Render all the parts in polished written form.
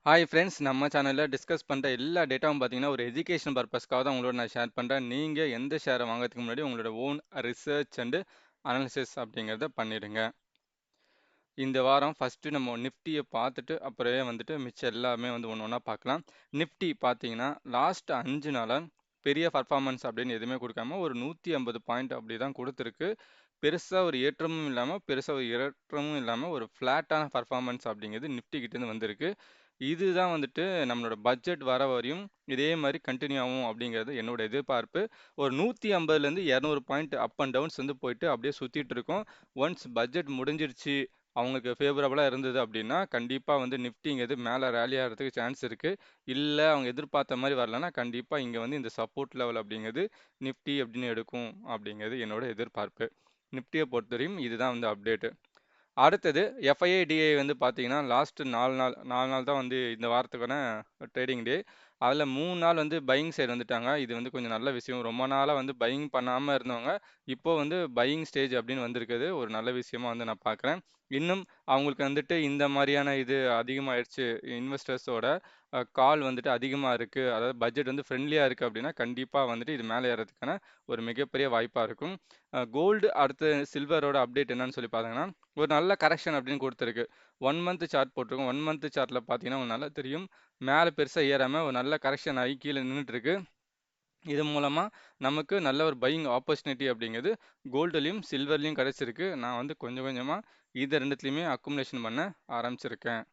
Hi friends, நம்ம சேனலில் discuss பண்ணுற எல்லா டேட்டாவும் பார்த்தீங்கன்னா ஒரு எஜுகேஷன் பர்பஸ்க்காக தான் உங்களோட நான் ஷேர் பண்ணுறேன். நீங்கள் எந்த ஷேரை வாங்குறதுக்கு முன்னாடி உங்களோட ஓன் ரிசர்ச் அண்டு அனாலிசிஸ் அப்படிங்கிறத பண்ணிடுங்க. இந்த வாரம் ஃபஸ்ட்டு நம்ம நிஃப்டியை பார்த்துட்டு அப்புறமே வந்துட்டு மிச்சம் எல்லாமே வந்து ஒன்று ஒன்றா பார்க்கலாம். நிஃப்டி பார்த்தீங்கன்னா லாஸ்ட் 5 நாளாக பெரிய பர்ஃபார்மன்ஸ் அப்படின்னு எதுவுமே கொடுக்காம ஒரு 150 பாயிண்ட் அப்படி தான் கொடுத்துருக்கு. பெருசாக ஒரு ஏற்றமும் இல்லாமல் பெருசாக ஒரு இறற்றமும் இல்லாமல் ஒரு ஃப்ளாட்டான பர்ஃபார்மன்ஸ் அப்படிங்கிறது நிஃப்டி கிட்டேருந்து வந்திருக்கு. இதுதான் வந்துட்டு நம்மளோட பட்ஜெட் வர வரையும் இதே மாதிரி கண்டினியூ ஆகும் அப்படிங்கிறது என்னோட எதிர்பார்ப்பு. ஒரு 150லேருந்து 200 பாயிண்ட் அப் அண்ட் டவுன்ஸ் வந்து போயிட்டு அப்படியே சுற்றிட்டு இருக்கோம். ஒன்ஸ் பட்ஜெட் முடிஞ்சிருச்சு, அவங்களுக்கு ஃபேவரபுளாக இருந்தது அப்படின்னா கண்டிப்பாக வந்து நிஃப்டிங்கிறது மேலே ரேலி ஆகிறதுக்கு சான்ஸ் இருக்குது. இல்லை அவங்க எதிர்பார்த்த மாதிரி வரலன்னா கண்டிப்பாக இங்கே வந்து இந்த சப்போர்ட் லெவல் அப்படிங்கிறது நிஃப்டி அப்படின்னு எடுக்கும் அப்படிங்கிறது என்னோட எதிர்பார்ப்பு. நிஃப்டியை பொறுத்தவரையும் இதுதான் வந்து அப்டேட்டு. அடுத்தது எஃப்ஐஏடிஐ வந்து பார்த்தீங்கன்னா லாஸ்ட் 4 நாள் தான் வந்து இந்த வாரத்துக்கான ட்ரேடிங் டே. அதில் 3 நாள் வந்து பையிங் சைடு வந்துட்டாங்க. இது வந்து கொஞ்சம் நல்ல விஷயம். ரொம்ப நாளாக வந்து பையிங் பண்ணாமல் இருந்தவங்க இப்போ வந்து பையிங் ஸ்டேஜ் அப்படின்னு வந்திருக்குது. ஒரு நல்ல விஷயமா வந்து நான் பார்க்குறேன். இன்னும் அவங்களுக்கு வந்துட்டு இந்த மாதிரியான இது அதிகமாகிடுச்சு, இன்வெஸ்டர்ஸோட கால் வந்துட்டு அதிகமாக இருக்குது, அதாவது பட்ஜெட் வந்து ஃப்ரெண்ட்லியாக இருக்குது அப்படின்னா கண்டிப்பாக வந்துட்டு இது மேலே ஏறதுக்கான ஒரு மிகப்பெரிய வாய்ப்பாக இருக்கும். கோல்டு அடுத்து சில்வரோட அப்டேட் என்னன்னு சொல்லி பார்த்தீங்கன்னா ஒரு நல்ல கரெக்ஷன் அப்படின்னு கொடுத்துருக்கு. 1 மந்த் சார்ட் போட்டிருக்கோம். 1 மந்த் சார்ட்டில் பார்த்தீங்கன்னா உங்களுக்கு நல்லா தெரியும், மேலே பெருசாக ஏறாமல் ஒரு நல்ல கரெக்ஷன் ஆகி கீழே நின்றுட்டு இருக்கு. இது மூலமாக நமக்கு நல்ல ஒரு பையிங் ஆப்பர்ச்சுனிட்டி அப்படிங்கிறது கோல்டுலேயும் சில்வர்லேயும் கிடச்சிருக்கு. நான் வந்து கொஞ்சம் கொஞ்சமாக இது ரெண்டுத்துலேயுமே அக்குமுலேஷன் பண்ண ஆரம்பிச்சிருக்கேன்.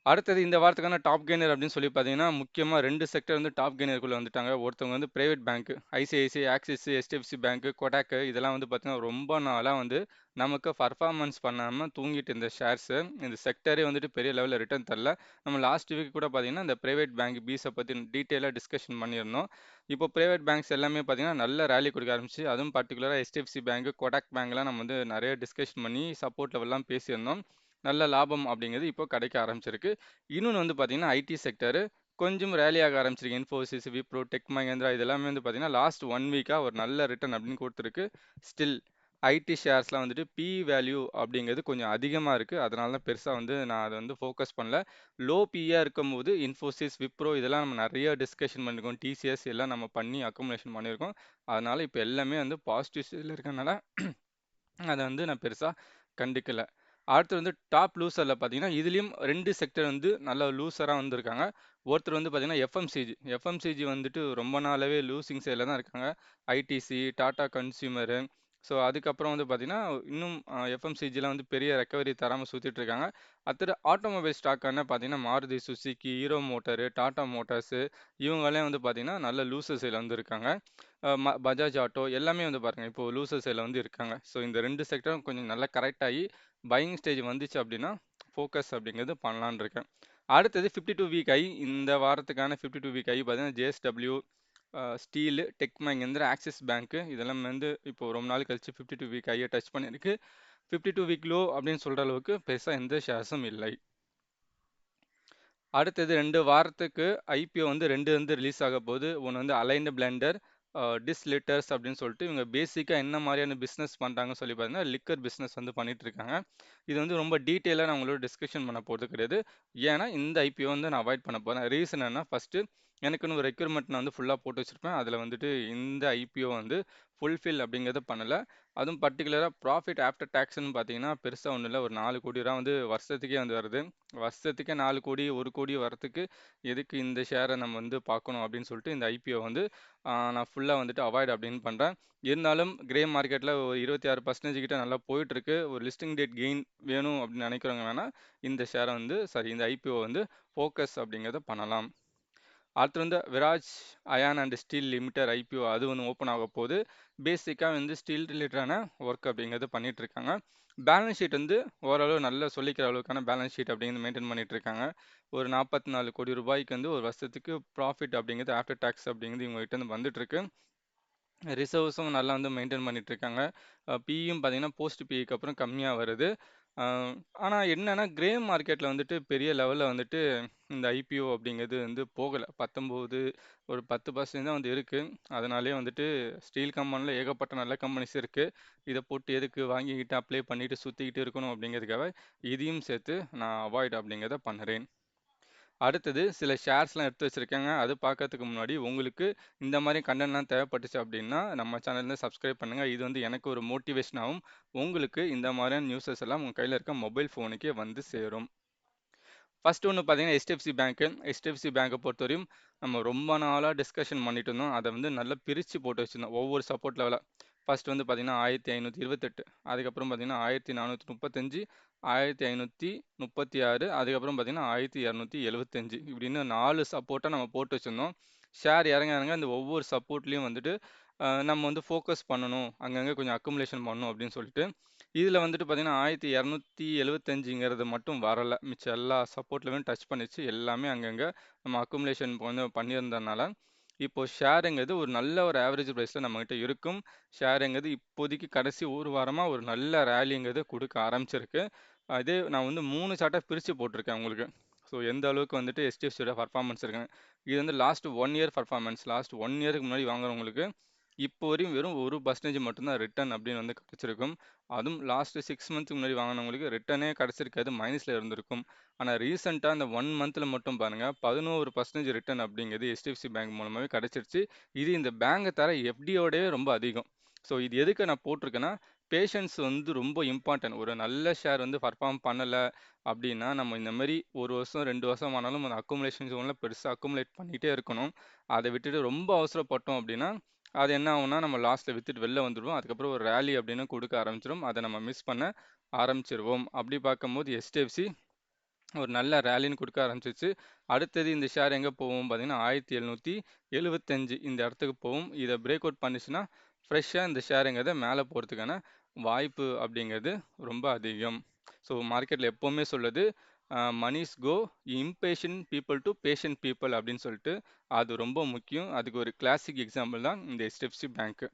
அடுத்தது இந்த வாரத்துக்கான டாப் கெய்னர் அப்படின்னு சொல்லி பார்த்தீங்கன்னா முக்கியமாக 2 செக்டர் வந்து டாப் கெய்னருக்குள்ளே வந்துட்டாங்க. ஒருத்தவங்க வந்து private bank, ICICI, axis, HDFC bank, Kotak, இதெல்லாம் வந்து பார்த்தீங்கன்னா ரொம்ப நாளாக வந்து நமக்கு பர்ஃபார்மன்ஸ் பண்ணாமல் தூங்கிட்டு இருந்த ஷேர்ஸு இந்த செக்டரே வந்துட்டு பெரிய லெவலில் ரிட்டர்ன் தரல. நம்ம லாஸ்ட் வீக் கூட பார்த்தீங்கன்னா இந்த பிரைவேட் பேங்க் பீஸை பற்றி டீட்டெயிலாக டிஸ்கஷன் பண்ணியிருந்தோம். இப்போ பிரைவேட் பேங்க்ஸ் எல்லாமே பார்த்தீங்கன்னா நல்ல ரேலி கொடுக்க ஆரம்பிச்சு, அதுவும் பர்டிகுலராக HDFC பேங்க், கொடாக் பேங்க்லாம் நம்ம வந்து நிறைய டிஸ்கஷன் பண்ணி சப்போர்ட் லெவல்லாம் பேசியிருந்தோம். நல்ல லாபம் அப்படிங்கிறது இப்போ கிடைக்க ஆரம்பிச்சிருக்கு. இன்னொன்று வந்து பார்த்தீங்கன்னா ஐடி செக்டரு கொஞ்சம் ரேலி ஆக ஆரம்பிச்சிருக்கு. இன்ஃபோசிஸ், விப்ரோ, டெக் மஹேந்திரா இதெல்லாமே வந்து பார்த்தீங்கன்னா லாஸ்ட் 1 வீக்காக ஒரு நல்ல ரிட்டர்ன் அப்படின்னு கொடுத்துருக்கு. ஸ்டில் ஐடி ஷேர்ஸ்லாம் வந்துட்டு பி வேல்யூ அப்படிங்கிறது கொஞ்சம் அதிகமாக இருக்குது. அதனால தான் பெருசாக வந்து நான் அதை வந்து ஃபோக்கஸ் பண்ணல. லோ பியாக இருக்கும்போது இன்ஃபோசிஸ், விப்ரோ இதெல்லாம் நம்ம நிறைய டிஸ்கஷன் பண்ணியிருக்கோம். டிசிஎஸ் எல்லாம் நம்ம பண்ணி அக்குமுலேஷன் பண்ணியிருக்கோம். அதனால் இப்போ எல்லாமே வந்து பாசிட்டிவ் ஸ்டேஜில் இருக்கனால அதை வந்து நான் பெருசாக கண்டுக்கல. அடுத்து வந்து டாப் லூசரில் பார்த்தீங்கன்னா இதுலேயும் 2 செக்டர் வந்து நல்ல லூசராக வந்திருக்காங்க. ஒருத்தர் வந்து பார்த்தீங்கன்னா எஃப்எம்சிஜி வந்துட்டு ரொம்ப நாளாகவே லூசிங் சைடில் தான் இருக்காங்க. ஐடிசி, டாடா கன்சியூமரு, ஸோ அதுக்கப்புறம் வந்து பார்த்தீங்கன்னா இன்னும் எஃப்எம்சிஜிலாம் வந்து பெரிய ரெக்கவரி தராமல் சுற்றிட்டு இருக்காங்க. அடுத்தது ஆட்டோமொபைல் ஸ்டாக்கான பார்த்தீங்கன்னா Maruti Suzuki, hero motor, Tata motors இவங்களே வந்து பார்த்தீங்கன்னா நல்ல லூசர் சைடில் வந்து இருக்காங்க. பஜாஜ் ஆட்டோ எல்லாமே வந்து பாருங்கள் இப்போ லூசர் சைடில் வந்து இருக்காங்க. ஸோ இந்த 2 செக்டரும் கொஞ்சம் நல்லா கரெக்ட் ஆகி பையிங் ஸ்டேஜ் வந்துச்சு அப்படின்னா ஃபோக்கஸ் அப்படிங்கிறது பண்ணலான்னு இருக்கேன். அடுத்தது 52 வீக் ஐ, இந்த வாரத்துக்கான 52 வீக் ஐ பார்த்தீங்கன்னா JSW, steel, tech Mahindra, Axis bank இதெல்லாம் வந்து இப்போ ரொம்ப நாள் கழிச்சு 52 வீக் ஐயை டச் பண்ணியிருக்கு. 52 வீக் லோ அப்படின்னு சொல்கிற அளவுக்கு பெருசாக எந்த ஷேர்ஸும் இல்லை. அடுத்தது 2 வாரத்துக்கு ஐபிஓ வந்து 2 வந்து ரிலீஸ் ஆக போகுது. ஒன்று வந்து அலைன்டு பிளெண்டர், டிஸ்லிட்டர்ஸ் அப்படின்னு சொல்லிட்டு இவங்க பேசிக்காக என்ன மாதிரியான பிஸ்னஸ் பண்ணுறாங்கன்னு சொல்லி பார்த்தீங்கன்னா லிக்கர் பிஸ்னஸ் வந்து பண்ணிட்டு இருக்காங்க. இது வந்து ரொம்ப டீட்டெயிலாக நான் உங்களோட டிஸ்கஷன் பண்ண போகிறது கிடையாது. ஏன்னா இந்த ஐபிஓ வந்து நான் அவாய்ட் பண்ண போகிறேன். ரீசன் என்ன, ஃபஸ்ட்டு எனக்குன்னு ஒரு ரெக்யூர்மெண்ட் நான் வந்து ஃபுல்லாக போட்டு வச்சுருப்பேன். அதில் வந்துட்டு இந்த ஐபிஓ வந்து ஃபுல்ஃபில் அப்படிங்கிறத பண்ணலை. அதுவும் பர்டிகுலராக ப்ராஃபிட் ஆஃப்டர் டேக்ஸ்ன்னு பார்த்தீங்கன்னா பெருசாக ஒன்றும் இல்லை. ஒரு 4 கோடி ரூபா வந்து வருஷத்துக்கே வந்து வருது. வருஷத்துக்கே 4 கோடி 1 கோடி வரத்துக்கு எதுக்கு இந்த ஷேரை நம்ம வந்து பார்க்கணும் அப்படின்னு சொல்லிட்டு இந்த ஐபிஓ வந்து நான் ஃபுல்லாக வந்துட்டு அவாய்ட் அப்படின்னு பண்ணுறேன். இருந்தாலும் கிரே மார்க்கெட்டில் ஒரு 26% கிட்ட நல்லா போயிட்டுருக்கு. ஒரு லிஸ்டிங் டேட் கெயின் வேணும் அப்படின்னு நினைக்கிறவங்க வேணால் இந்த ஷேரை வந்து இந்த ஐபிஓ வந்து ஃபோக்கஸ் அப்படிங்கிறத பண்ணலாம். அடுத்து வந்து Viraj iron and steel limited IPO அது ஒன்று ஓப்பன் ஆக போகுது. பேசிக்காக வந்து ஸ்டீல் ரிலேட்டடான ஒர்க் அப்படிங்கிறது பண்ணிட்டு இருக்காங்க. பேலன்ஸ் ஷீட் வந்து ஓரளவு நல்ல சொல்லிக்கிற அளவுக்கான பேலன்ஸ் ஷீட் அப்படிங்கிறது மெயின்டைன் பண்ணிட்டு இருக்காங்க. ஒரு 44 கோடி ரூபாய்க்கு வந்து ஒரு வருஷத்துக்கு ப்ராஃபிட் அப்படிங்கிறது ஆஃப்டர் டேக்ஸ் அப்படிங்கிறது இவங்க கிட்ட இருந்து வந்துட்டு இருக்கு. ரிசர்வ்ஸும் நல்லா வந்து மெயின்டைன் பண்ணிட்டு இருக்காங்க. பியும் பார்த்தீங்கன்னா போஸ்ட் பிக்கு அப்புறம் கம்மியாக வருது. ஆனால் என்னன்னா கிரே மார்க்கெட்டில் வந்துட்டு பெரிய லெவலில் வந்துட்டு இந்த ஐபிஓ அப்படிங்கிறது வந்து போகலை. 19 ஒரு 10% தான் வந்து இருக்குது. அதனாலே வந்துட்டு ஸ்டீல் கம்பெனியில் ஏகப்பட்ட நல்ல கம்பெனிஸ் இருக்குது. இதை போட்டு எதுக்கு வாங்கிக்கிட்டு அப்ளை பண்ணிட்டு சுற்றிக்கிட்டு இருக்கணும் அப்படிங்கிறதுக்காக இதையும் சேர்த்து நான் அவாய்ட் அப்படிங்கிறத பண்ணுறேன். அடுத்தது சில ஷேர்ஸ்லாம் எடுத்து வச்சுருக்கேங்க. அது பார்க்கறதுக்கு முன்னாடி உங்களுக்கு இந்த மாதிரி கண்டென்ட்லாம் தேவைப்பட்டுச்சு அப்படின்னா நம்ம சேனல்ல சப்ஸ்கிரைப் பண்ணுங்கள். இது வந்து எனக்கு ஒரு மோட்டிவேஷனாகவும் உங்களுக்கு இந்த மாதிரியான நியூஸஸ் எல்லாம் உங்கள் கையில் இருக்க மொபைல் ஃபோனுக்கே வந்து சேரும். ஃபர்ஸ்ட் ஒன்று பார்த்தீங்கன்னா HDFC பேங்க்கு. HDFC பேங்கை பொறுத்தவரையும் நம்ம ரொம்ப நாளாக டிஸ்கஷன் பண்ணிட்டு இருந்தோம். அதை வந்து நல்லா பிரித்து போட்டு வச்சுருந்தோம் ஒவ்வொரு சப்போர்ட் லெவலாக. ஃபர்ஸ்ட் வந்து பார்த்தீங்கன்னா 1528, அதுக்கப்புறம் பார்த்தீங்கன்னா 1435, 1536, அதுக்கப்புறம் பார்த்தீங்கன்னா 1275 இப்படின்னு 4 சப்போர்ட்டாக நம்ம போட்டு வச்சுருந்தோம். ஷேர் இறங்க இறங்க அந்த ஒவ்வொரு சப்போர்ட்லேயும் வந்துட்டு நம்ம வந்து ஃபோக்கஸ் பண்ணணும், அங்கங்கே கொஞ்சம் அக்குமுலேஷன் பண்ணணும் அப்படின்னு சொல்லிட்டு இதில் வந்துட்டு பார்த்தீங்கன்னா 1275ங்கிறது மட்டும் வரலை. மிச்சம் எல்லா சப்போர்ட் லெவலும் டச் பண்ணிச்சு. எல்லாமே அங்கங்கே நம்ம அக்குமுலேஷன் வந்து பண்ணியிருந்ததுனால இப்போ ஷேருங்கிறது ஒரு நல்ல ஒரு ஆவரேஜ் ப்ரைஸில் நம்மகிட்ட இருக்கும். ஷேருங்கிறது இப்போதைக்கு கடைசி ஒரு வாரமாக ஒரு நல்ல ரேலிங்கிறது கொடுக்க ஆரம்பிச்சிருக்கு. அதே நான் வந்து 3 சார்ட்டாக பிரித்து போட்டிருக்கேன் உங்களுக்கு. ஸோ எந்த அளவுக்கு வந்துட்டு HDFCயோட பர்ஃபார்மன்ஸ் இருக்குங்க. இது வந்து லாஸ்ட் 1 இயர் பர்ஃபார்மன்ஸ். லாஸ்ட் 1 இயருக்கு முன்னாடி வாங்குறவங்களுக்கு இப்போ வரையும் வெறும் 1% மட்டும்தான் ரிட்டர்ன் அப்படின்னு வந்து கிடச்சிருக்கும். அதுவும் லாஸ்ட் 6 மந்த்க்கு முன்னாடி வாங்கினவங்களுக்கு ரிட்டர்னே கிடச்சிருக்காது, மைனஸில் இருந்திருக்கும். ஆனால் ரீசெண்டாக இந்த 1 மந்தில் மட்டும் பாருங்கள் 11% ரிட்டர்ன் அப்படிங்கிறது HDFC பேங்க் மூலமாகவே கிடச்சிருச்சு. இது இந்த பேங்கை தர எஃப்டியோடவே ரொம்ப அதிகம். ஸோ இது எதுக்கு நான் போட்டிருக்கேன்னா பேஷன்ஸ் வந்து ரொம்ப இம்பார்ட்டன்ட். ஒரு நல்ல ஷேர் வந்து பர்ஃபார்ம் பண்ணலை அப்படின்னா நம்ம இந்த மாதிரி 1 வருஷம் 2 வருஷம் ஆனாலும் அந்த அக்குமுலேஷன் ஜோனில் பெருசாக அக்குமுலேட் பண்ணிகிட்டே இருக்கணும். அதை விட்டுட்டு ரொம்ப அவசரப்பட்டோம் அப்படின்னா அது என்ன ஆகும்னா நம்ம லாஸ்ட்டில் வித்துட்டு வெளில வந்துடுவோம். அதுக்கப்புறம் ஒரு ரேலி அப்படின்னு கொடுக்க ஆரம்பிச்சிடும். அதை நம்ம மிஸ் பண்ண ஆரம்பிச்சிருவோம். அப்படி பார்க்கும்போது HDFC ஒரு நல்ல ரேலின்னு கொடுக்க ஆரம்பிச்சிச்சு. அடுத்தது இந்த ஷேர் எங்கே போகும் பார்த்தீங்கன்னா 1775 இந்த இடத்துக்கு போகும். இதை பிரேக் அவுட் பண்ணிச்சுன்னா ஃப்ரெஷ்ஷாக இந்த ஷேருங்கிறத மேலே போகிறதுக்கான வாய்ப்பு அப்படிங்கிறது ரொம்ப அதிகம். ஸோ மார்க்கெட்டில் எப்போவுமே சொல்லுது மணிஸ் கோ இம்பேஷன் பீப்புள் டு பேஷண்ட் பீப்புள் அப்படின்னு சொல்லிட்டு அது ரொம்ப முக்கியம். அதுக்கு ஒரு கிளாசிக் எக்ஸாம்பிள் தான் இந்த HDFC பேங்க்கு.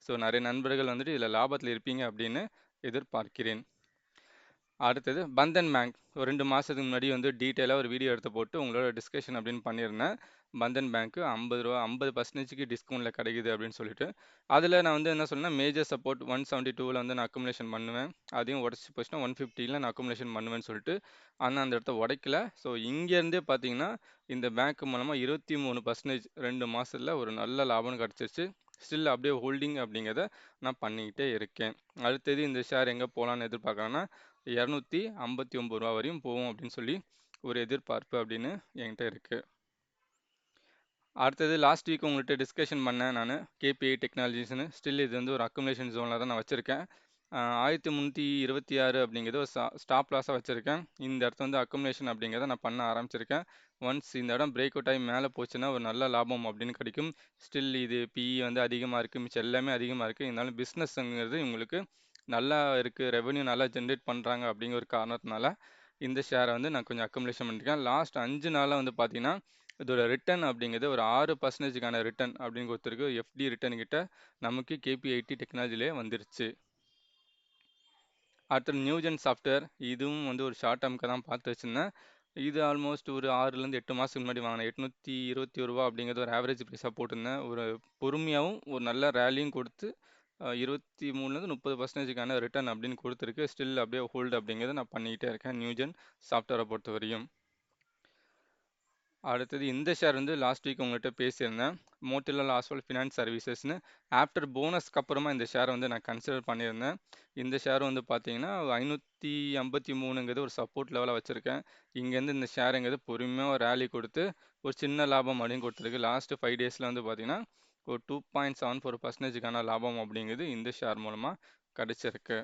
ஸோ நிறைய நண்பர்கள் வந்துட்டு இதில் லாபத்தில் இருப்பீங்க அப்படின்னு எதிர்பார்க்கிறேன். அடுத்தது பந்தன் பேங்க். ஒரு 2 மாதத்துக்கு முன்னாடி வந்து டீட்டெயிலாக ஒரு வீடியோ எடுத்து போட்டு உங்களோட டிஸ்கஷன் அப்படின்னு பண்ணியிருந்தேன். பந்தன் பேங்க்கு ரூ. 50% டிஸ்கவுண்ட்டில் கிடைக்குது அப்படின்னு சொல்லிட்டு அதில் நான் வந்து என்ன சொன்னேன்னா மேஜர் சப்போர்ட் 172ல் வந்து நான் அக்குமுலேஷன் பண்ணுவேன். அதையும் உடச்சி போச்சுன்னா 150ல் நான் அக்குமுலேஷன் பண்ணுவேன்னு சொல்லிட்டு ஆனால் அந்த இடத்த உடைக்கல. ஸோ இங்கேருந்தே பார்த்தீங்கன்னா இந்த பேங்க் மூலமாக 23% 2 மாதத்தில் ஒரு நல்ல லாபம் கிடச்சிருச்சு. ஸ்டில் அப்படியே ஹோல்டிங் அப்படிங்கிறத நான் பண்ணிக்கிட்டே இருக்கேன். அடுத்தது இந்த ஷேர் எங்கே போகலான்னு எதிர்பார்க்குறேன்னா ரூ. 259 வரையும் போகும் அப்படின்னு சொல்லி ஒரு எதிர்பார்ப்பு அப்படின்னு என்கிட்ட இருக்குது. அடுத்தது லாஸ்ட் வீக் உங்கள்கிட்ட டிஸ்கஷன் பண்ணேன் நான் KPI டெக்னாலஜிஸ்னு. ஸ்டில் இது வந்து ஒரு அக்குமுலேஷன் ஜோனில் தான் நான் வச்சுருக்கேன். 1326 அப்படிங்கிறது ஒரு ஸ்டாப் லாஸாக வச்சுருக்கேன். இந்த இடத்த வந்து அக்குமுலேஷன் அப்படிங்கிறத நான் பண்ண ஆரம்பிச்சிருக்கேன். ஒன்ஸ் இந்த இடம் பிரேக் அவுட் ஆகி மேலே போச்சுன்னா ஒரு நல்ல லாபம் அப்படின்னு கிடைக்கும். ஸ்டில் இது PE வந்து அதிகமாக இருக்குது, மிச்சம் எல்லாமே அதிகமாக இருக்குது. இருந்தாலும் பிஸ்னஸ்ங்கிறது உங்களுக்கு நல்லா இருக்குது, ரெவென்யூ நல்லா ஜென்ரேட் பண்ணுறாங்க அப்படிங்கிற ஒரு காரணத்தினால இந்த ஷேரை வந்து நான் கொஞ்சம் அக்குமுலேஷன் பண்ணியிருக்கேன். லாஸ்ட் 5 நாளாக வந்து பார்த்தீங்கன்னா இதோட ரிட்டர்ன் அப்படிங்கிறது ஒரு 6%க்கான ரிட்டர்ன் அப்படின்னு கொடுத்துருக்கு. FD ரிட்டர்ன் கிட்ட நமக்கு KPIT டெக்னாலஜிலே வந்துருச்சு. அடுத்து நியூஜென் சாஃப்ட்வேர். இதுவும் வந்து ஒரு ஷார்ட் டேர்முக்கு தான் பார்த்து வச்சுருந்தேன். இது ஆல்மோஸ்ட் ஒரு 6லேருந்து 8 மாதத்துக்கு முன்னாடி வாங்கினேன். ரூ. 821 அப்படிங்கிறது ஒரு ஆவரேஜ் ப்ரைஸாக போட்டிருந்தேன். ஒரு பொறுமையாகவும் ஒரு நல்ல ரேலியும் கொடுத்து 23லேருந்து 30%க்கான ரிட்டர்ன் அப்படின்னு கொடுத்துருக்கு. ஸ்டில் அப்படியே ஹோல்டு அப்படிங்கிறத நான் பண்ணிக்கிட்டே இருக்கேன் நியூஜென் சாஃப்ட்வேரை பொறுத்தவரையும். அடுத்தது இந்த ஷேர் வந்து லாஸ்ட் வீக் உங்கள்கிட்ட பேசியிருந்தேன். மோட்டிலால் ஆஸ்வால் ஃபினான்ஸ் சர்வீசஸ்னு. ஆஃப்டர் போனஸ்க்கு அப்புறமா இந்த ஷேர் வந்து நான் கன்சிடர் பண்ணியிருந்தேன். இந்த ஷேர் வந்து பார்த்தீங்கன்னா 553ங்கிறது ஒரு சப்போர்ட் லெவலாக வச்சுருக்கேன். இங்கேருந்து இந்த ஷேருங்கிறது பொறுமையாக ஒரு ரேலி கொடுத்து ஒரு சின்ன லாபம் அப்படின்னு கொடுத்துருக்கு. லாஸ்ட் 5 டேஸில் வந்து பார்த்தீங்கன்னா ஒரு 2.74%க்கான லாபம் அப்படிங்கிறது இந்த ஷேர் மூலமாக கிடைச்சிருக்கு.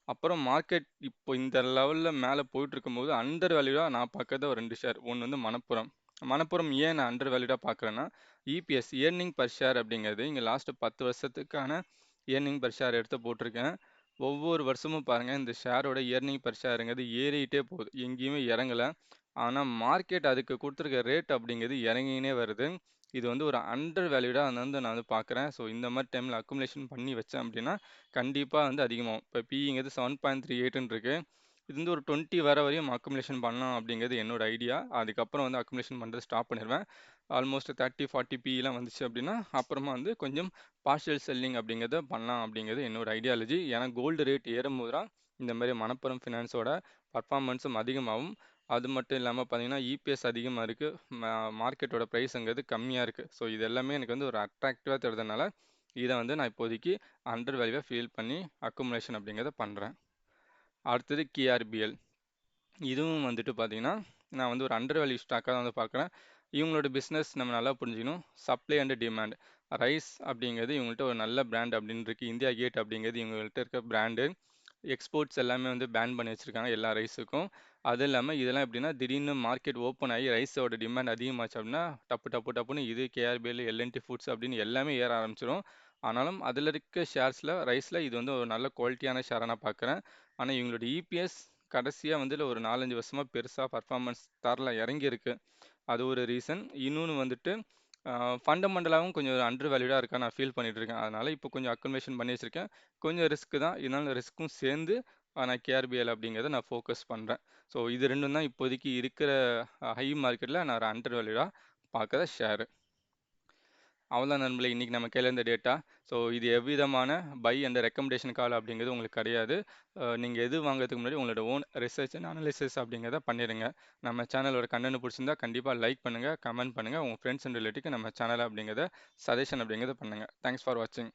அப்புறம் மார்க்கெட் இப்போ இந்த லெவலில் மேலே போயிட்டு இருக்கும்போது அண்டர் வேல்யூடாக நான் பார்க்கறது ஒரு 2 ஷேர். ஒன்று வந்து மணப்புரம். மணப்புரம் ஏன் நான் அண்டர் வேல்யூடாக பார்க்குறேன்னா EPS இயர்னிங் பர் ஷேர் அப்படிங்கிறது இங்கே லாஸ்ட் 10 வருஷத்துக்கான இயர்னிங் பர் ஷேர் எடுத்து போட்டிருக்கேன். ஒவ்வொரு வருஷமும் பாருங்கள் இந்த ஷேரோட இயர்னிங் பர் ஷேருங்கிறது ஏறிக்கிட்டே போகுது, எங்கேயுமே இறங்கலை. ஆனால் மார்க்கெட் அதுக்கு கொடுத்துருக்க ரேட் அப்படிங்கிறது இறங்கினே வருது. இது வந்து ஒரு அண்டர் வேல்யூடாக வந்து நான் வந்து பார்க்குறேன். ஸோ இந்த மாதிரி டைமில் அக்குமுலேஷன் பண்ணி வச்சேன் அப்படின்னா கண்டிப்பாக வந்து அதிகமாகும். இப்போ பிஇங்கிறது 7.38 இருக்கு. இது வந்து ஒரு 20 வர வரையும் அக்குமுலேஷன் பண்ணலாம் அப்படிங்கிறது என்னோட ஐடியா. அதுக்கப்புறம் வந்து அக்குமுலேஷன் பண்ணுறது ஸ்டாப் பண்ணிடுவேன். ஆல்மோஸ்ட் 30-40 பிலாம் வந்துச்சு அப்படின்னா அப்புறமா வந்து கொஞ்சம் பார்ஷியல் செல்லிங் அப்படிங்கிறத பண்ணலாம் அப்படிங்கிறது என்னோட ஐடியாலஜி. ஏன்னா கோல்டு ரேட் ஏறும்போது தான் இந்த மாதிரி மணப்புரம் ஃபினான்ஸோட பர்ஃபார்மன்ஸும் அதிகமாகும். அது மட்டும் இல்லாமல் பார்த்தீங்கன்னா இபிஎஸ் அதிகமாக இருக்குது, மார்க்கெட்டோட ப்ரைஸுங்கிறது கம்மியாக இருக்குது. ஸோ இது எல்லாமே எனக்கு வந்து ஒரு அட்ராக்டிவாக தருதுனால இதை வந்து நான் இப்போதைக்கு அண்டர் வேல்யூவாக ஃபீல் பண்ணி அக்குமுலேஷன் அப்படிங்கிறத பண்ணுறேன். அடுத்தது கேஆர்பிஎல். இதுவும் வந்துட்டு பார்த்தீங்கன்னா நான் வந்து ஒரு அண்டர் வேல்யூ ஸ்டாக்காக தான் வந்து பார்க்குறேன். இவங்களோட பிஸ்னஸ் நம்ம நல்லா புரிஞ்சுக்கணும். Supply and demand. ரைஸ் அப்படிங்கிறது இவங்கள்ட்ட ஒரு நல்ல பிராண்ட் அப்படின்னு இருக்குது. இந்தியா கேட் அப்படிங்கிறது இவங்கள்ட்ட இருக்க பிராண்டு. எக்ஸ்போர்ட்ஸ் எல்லாமே வந்து பேன் பண்ணி வச்சுருக்காங்க எல்லா ரைஸுக்கும். அது இல்லாமல் இதெல்லாம் எப்படின்னா திடீர்னு மார்க்கெட் ஓப்பன் ஆகி ரைஸோட டிமாண்ட் அதிகமாச்சு அப்படின்னா டப்பு டப்பு டப்புன்னு இது கேஆர்பிஎல், எல்என்டி ஃபுட்ஸ் அப்படின்னு எல்லாமே ஏற ஆரம்பிச்சிடும். ஆனாலும் அதில் இருக்க ஷேர்ஸில் ரைஸில் இது வந்து ஒரு நல்ல குவாலிட்டியான ஷேராக நான் பார்க்குறேன். ஆனால் இவங்களோட இபிஎஸ் கடைசியாக வந்து ஒரு 4-5 வருஷமாக பெருசாக பர்ஃபார்மன்ஸ் தரல, இறங்கியிருக்கு. அது ஒரு ரீசன். இன்னொன்று வந்துட்டு ஃபண்டமெண்டலாகவும் கொஞ்சம் அண்டர் வேல்யூடாக இருக்கா நான் ஃபீல் பண்ணிட்டு இருக்கேன். அதனால் இப்போ கொஞ்சம் அக்குமுலேஷன் பண்ணி வச்சுருக்கேன். கொஞ்சம் ரிஸ்க் தான், இதனால ரிஸ்க்கும் சேர்ந்து நான் கேஆர்பிஎல் அப்படிங்கிறத நான் ஃபோக்கஸ் பண்ணுறேன். ஸோ இது ரெண்டும் தான் இப்போதைக்கு இருக்கிற ஹை மார்க்கெட்டில் நான் அண்டர் வேல்யூடாக பார்க்குற ஷேரு. அவ்வளோதான் நண்பர்களே, இன்றைக்கி நம்ம கையில் இருந்த டேட்டா. ஸோ இது எவ்விதமான பை அண்ட் ரெக்கமெண்டேஷன் கால் அப்படிங்கிறது உங்களுக்கு கிடையாது. நீங்கள் எது வாங்குறதுக்கு முன்னாடி உங்களோட ஓன் ரிசர்ச் அண்ட் அனலிசிஸ் அப்படிங்கிறத பண்ணிடுங்க. நம்ம சேனலோட கண்டென்ட் பிடிச்சிருந்தா கண்டிப்பாக லைக் பண்ணுங்கள், கமெண்ட் பண்ணுங்கள், உங்கள் ஃப்ரெண்ட்ஸ் அண்ட் ரிலேட்டிவ்க்கு நம்ம சேனல் அப்படிங்கிறத சஜஷன் அப்படிங்கிறத பண்ணுங்கள். தேங்க்ஸ் ஃபார் வாட்சிங்.